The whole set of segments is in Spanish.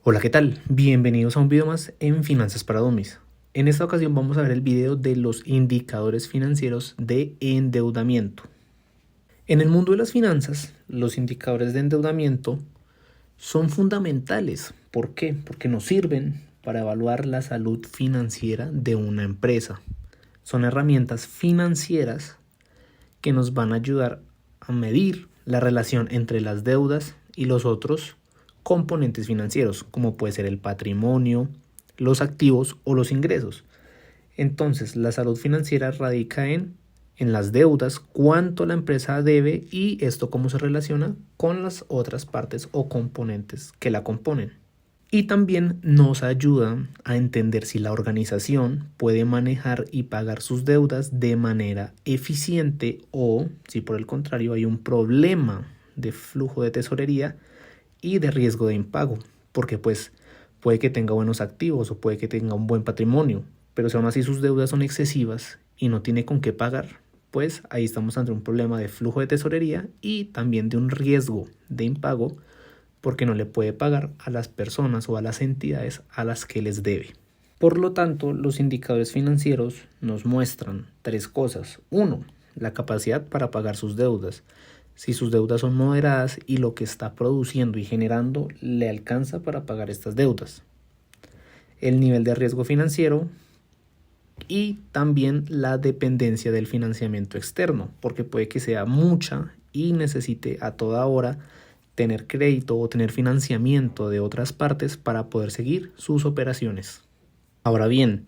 Hola, ¿qué tal? Bienvenidos a un video más en Finanzas para Dummies. En esta ocasión vamos a ver el video de los indicadores financieros de endeudamiento. En el mundo de las finanzas, los indicadores de endeudamiento son fundamentales. ¿Por qué? Porque nos sirven para evaluar la salud financiera de una empresa. Son herramientas financieras que nos van a ayudar a medir la relación entre las deudas y los otros componentes financieros, como puede ser el patrimonio, los activos o los ingresos. Entonces, la salud financiera radica en las deudas, cuánto la empresa debe y esto cómo se relaciona con las otras partes o componentes que la componen. Y también nos ayuda a entender si la organización puede manejar y pagar sus deudas de manera eficiente o si por el contrario hay un problema de flujo de tesorería y de riesgo de impago, porque pues puede que tenga buenos activos o puede que tenga un buen patrimonio, pero si aún así sus deudas son excesivas y no tiene con qué pagar, pues ahí estamos ante un problema de flujo de tesorería y también de un riesgo de impago porque no le puede pagar a las personas o a las entidades a las que les debe. Por lo tanto, los indicadores financieros nos muestran tres cosas. Uno, la capacidad para pagar sus deudas. Si sus deudas son moderadas y lo que está produciendo y generando le alcanza para pagar estas deudas. El nivel de riesgo financiero y también la dependencia del financiamiento externo, porque puede que sea mucha y necesite a toda hora tener crédito o tener financiamiento de otras partes para poder seguir sus operaciones. Ahora bien,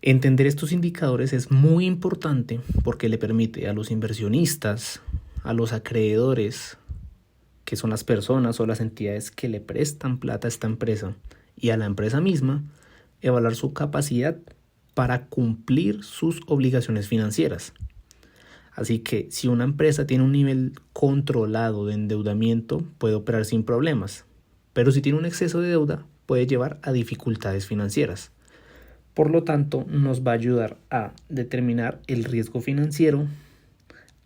entender estos indicadores es muy importante porque le permite a los inversionistas, a los acreedores, que son las personas o las entidades que le prestan plata a esta empresa, y a la empresa misma, evaluar su capacidad para cumplir sus obligaciones financieras. Así que si una empresa tiene un nivel controlado de endeudamiento, puede operar sin problemas, pero si tiene un exceso de deuda, puede llevar a dificultades financieras. Por lo tanto, nos va a ayudar a determinar el riesgo financiero,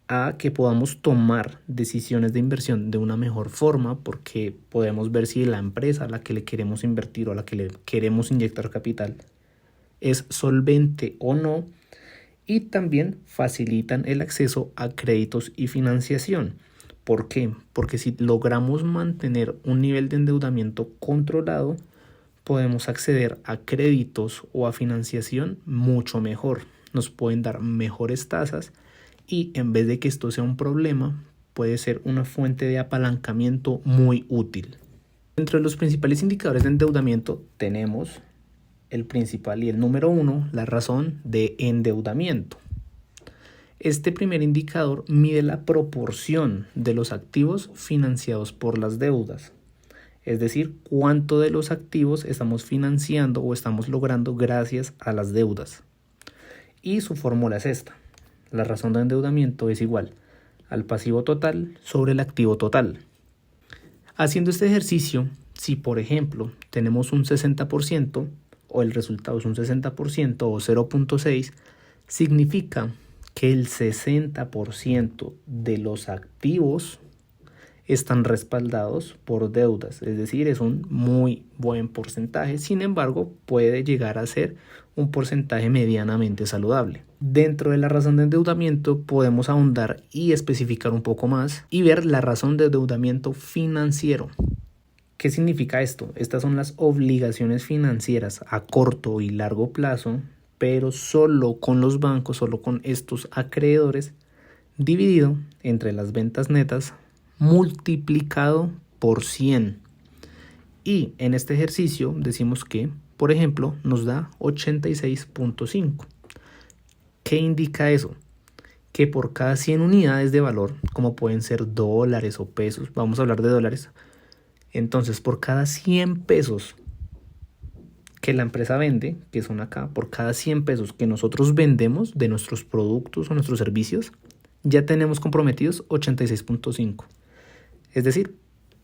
a que podamos tomar decisiones de inversión de una mejor forma, porque podemos ver si la empresa a la que le queremos invertir o a la que le queremos inyectar capital es solvente o no, y también facilitan el acceso a créditos y financiación. ¿Por qué? Porque si logramos mantener un nivel de endeudamiento controlado, podemos acceder a créditos o a financiación mucho mejor. Nos pueden dar mejores tasas y en vez de que esto sea un problema, puede ser una fuente de apalancamiento muy útil. Entre los principales indicadores de endeudamiento tenemos el principal y el número uno, la razón de endeudamiento. Este primer indicador mide la proporción de los activos financiados por las deudas, es decir, cuánto de los activos estamos financiando o estamos logrando gracias a las deudas. Y su fórmula es esta. La razón de endeudamiento es igual al pasivo total sobre el activo total. Haciendo este ejercicio, si por ejemplo tenemos un 60%, o el resultado es un 60% o 0.6, significa que el 60% de los activos están respaldados por deudas, es decir, es un muy buen porcentaje. Sin embargo, puede llegar a ser un porcentaje medianamente saludable. Dentro de la razón de endeudamiento podemos ahondar y especificar un poco más y ver la razón de endeudamiento financiero. ¿Qué significa esto? Estas son las obligaciones financieras a corto y largo plazo, pero solo con los bancos, solo con estos acreedores, dividido entre las ventas netas multiplicado por 100. Y en este ejercicio decimos que, por ejemplo, nos da 86.5. ¿Qué indica eso? Que por cada 100 unidades de valor, como pueden ser dólares o pesos, vamos a hablar de dólares, entonces por cada 100 pesos que la empresa vende, que son acá, por cada 100 pesos que nosotros vendemos de nuestros productos o nuestros servicios, ya tenemos comprometidos 86.5. Es decir,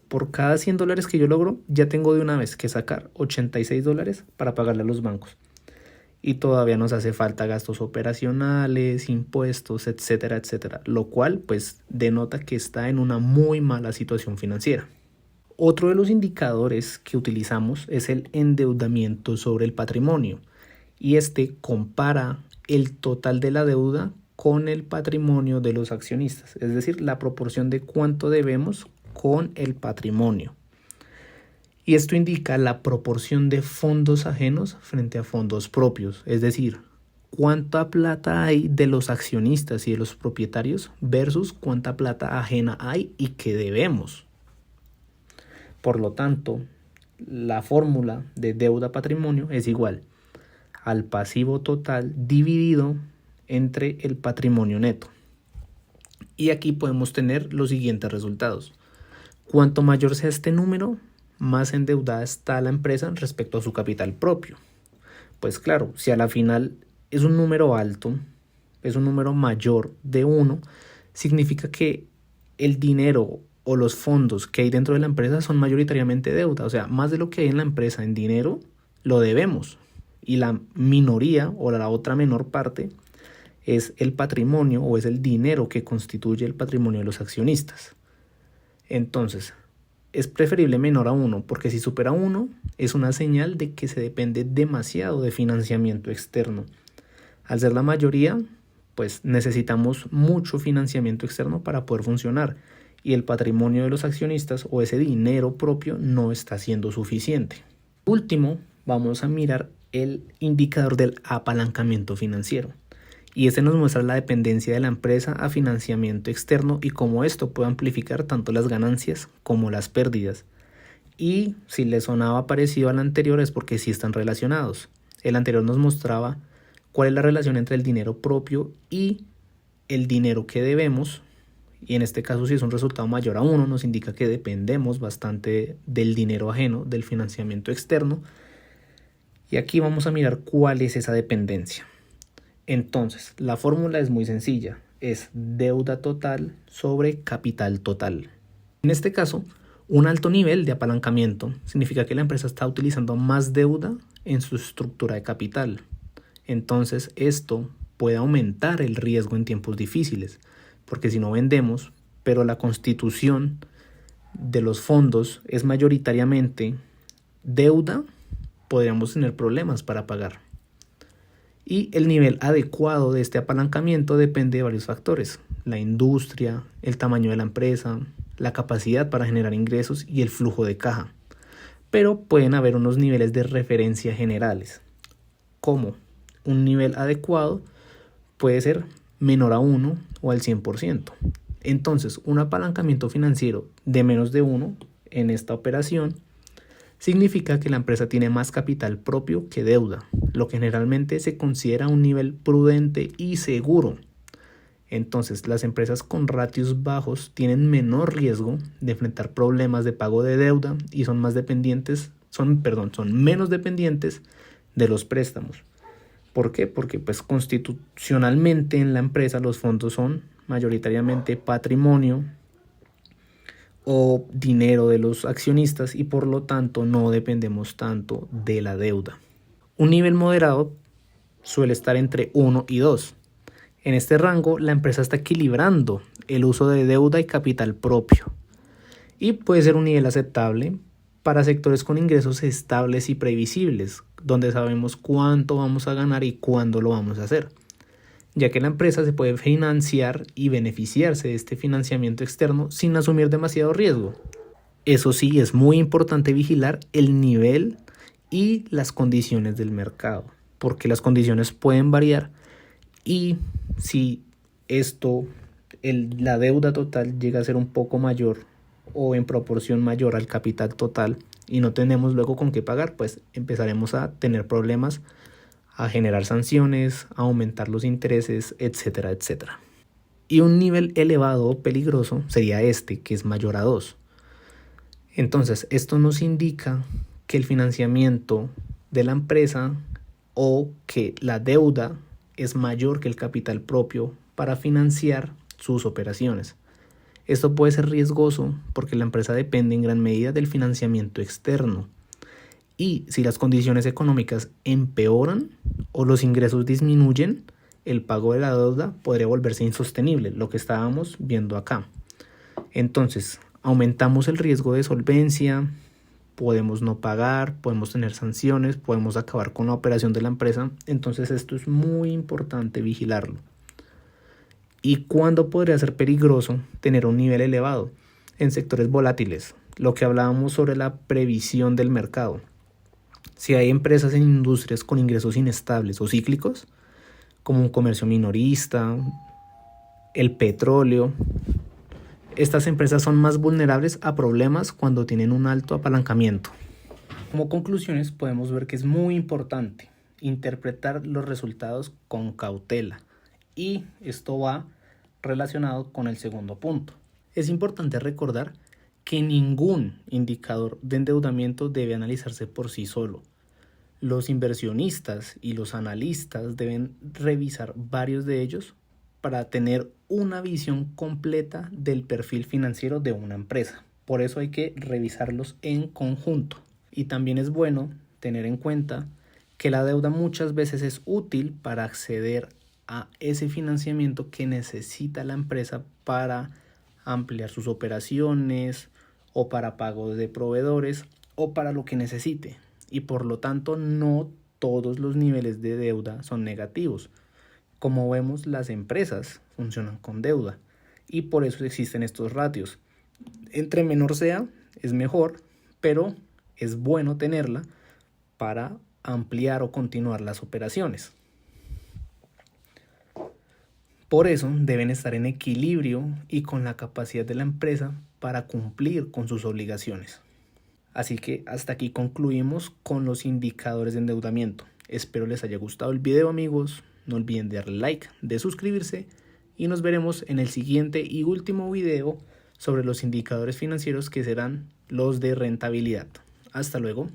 por cada 100 dólares que yo logro, ya tengo de una vez que sacar 86 dólares para pagarle a los bancos. Y todavía nos hace falta gastos operacionales, impuestos, etcétera, etcétera. Lo cual pues denota que está en una muy mala situación financiera. Otro de los indicadores que utilizamos es el endeudamiento sobre el patrimonio y este compara el total de la deuda con el patrimonio de los accionistas, es decir, la proporción de cuánto debemos con el patrimonio. Y esto indica la proporción de fondos ajenos frente a fondos propios, es decir, cuánta plata hay de los accionistas y de los propietarios versus cuánta plata ajena hay y que debemos. Por lo tanto, la fórmula de deuda-patrimonio es igual al pasivo total dividido entre el patrimonio neto. Y aquí podemos tener los siguientes resultados. Cuanto mayor sea este número, más endeudada está la empresa respecto a su capital propio. Pues claro, si a la final es un número alto, es un número mayor de 1, significa que el dinero o los fondos que hay dentro de la empresa son mayoritariamente deuda. O sea, más de lo que hay en la empresa en dinero, lo debemos. Y la minoría o la otra menor parte es el patrimonio o es el dinero que constituye el patrimonio de los accionistas. Entonces, es preferible menor a 1 porque si supera 1 es una señal de que se depende demasiado de financiamiento externo. Al ser la mayoría, pues necesitamos mucho financiamiento externo para poder funcionar y el patrimonio de los accionistas o ese dinero propio no está siendo suficiente. Último, vamos a mirar el indicador del apalancamiento financiero. Y este nos muestra la dependencia de la empresa a financiamiento externo y cómo esto puede amplificar tanto las ganancias como las pérdidas. Y si le sonaba parecido al anterior es porque sí están relacionados. El anterior nos mostraba cuál es la relación entre el dinero propio y el dinero que debemos. Y en este caso, si es un resultado mayor a 1, nos indica que dependemos bastante del dinero ajeno, del financiamiento externo. Y aquí vamos a mirar cuál es esa dependencia. Entonces, la fórmula es muy sencilla, es deuda total sobre capital total. En este caso, un alto nivel de apalancamiento significa que la empresa está utilizando más deuda en su estructura de capital. Entonces, esto puede aumentar el riesgo en tiempos difíciles, porque si no vendemos, pero la constitución de los fondos es mayoritariamente deuda, podríamos tener problemas para pagar. Y el nivel adecuado de este apalancamiento depende de varios factores: la industria, el tamaño de la empresa, la capacidad para generar ingresos y el flujo de caja. Pero pueden haber unos niveles de referencia generales, como un nivel adecuado puede ser menor a 1 o al 100%. Entonces, un apalancamiento financiero de menos de 1 en esta operación significa que la empresa tiene más capital propio que deuda, lo que generalmente se considera un nivel prudente y seguro. Entonces, las empresas con ratios bajos tienen menor riesgo de enfrentar problemas de pago de deuda y son menos dependientes de los préstamos. ¿Por qué? Porque pues constitucionalmente en la empresa los fondos son mayoritariamente patrimonio o dinero de los accionistas y por lo tanto no dependemos tanto de la deuda. Un nivel moderado suele estar entre 1 y 2. En este rango la empresa está equilibrando el uso de deuda y capital propio y puede ser un nivel aceptable para sectores con ingresos estables y previsibles, donde sabemos cuánto vamos a ganar y cuándo lo vamos a hacer, ya que la empresa se puede financiar y beneficiarse de este financiamiento externo sin asumir demasiado riesgo. Eso sí, es muy importante vigilar el nivel y las condiciones del mercado, porque las condiciones pueden variar y si la deuda total llega a ser un poco mayor o en proporción mayor al capital total y no tenemos luego con qué pagar, pues empezaremos a tener problemas, a generar sanciones, a aumentar los intereses, etcétera, etcétera. Y un nivel elevado o peligroso sería este, que es mayor a 2. Entonces, esto nos indica que el financiamiento de la empresa o que la deuda es mayor que el capital propio para financiar sus operaciones. Esto puede ser riesgoso porque la empresa depende en gran medida del financiamiento externo. Y si las condiciones económicas empeoran o los ingresos disminuyen, el pago de la deuda podría volverse insostenible, lo que estábamos viendo acá. Entonces, aumentamos el riesgo de solvencia, podemos no pagar, podemos tener sanciones, podemos acabar con la operación de la empresa. Entonces esto es muy importante vigilarlo. ¿Y cuándo podría ser peligroso tener un nivel elevado? En sectores volátiles, lo que hablábamos sobre la previsión del mercado. Si hay empresas en industrias con ingresos inestables o cíclicos, como un comercio minorista, el petróleo, estas empresas son más vulnerables a problemas cuando tienen un alto apalancamiento. Como conclusiones podemos ver que es muy importante interpretar los resultados con cautela, y esto va relacionado con el segundo punto. Es importante recordar que ningún indicador de endeudamiento debe analizarse por sí solo. Los inversionistas y los analistas deben revisar varios de ellos para tener una visión completa del perfil financiero de una empresa. Por eso hay que revisarlos en conjunto. Y también es bueno tener en cuenta que la deuda muchas veces es útil para acceder a ese financiamiento que necesita la empresa para ampliar sus operaciones o para pago de proveedores o para lo que necesite. Y por lo tanto no todos los niveles de deuda son negativos. Como vemos, las empresas funcionan con deuda y por eso existen estos ratios. Entre menor sea, es mejor, pero es bueno tenerla para ampliar o continuar las operaciones. Por eso deben estar en equilibrio y con la capacidad de la empresa para cumplir con sus obligaciones. Así que hasta aquí concluimos con los indicadores de endeudamiento. Espero les haya gustado el video, amigos. No olviden darle like, de suscribirse y nos veremos en el siguiente y último video sobre los indicadores financieros, que serán los de rentabilidad. Hasta luego.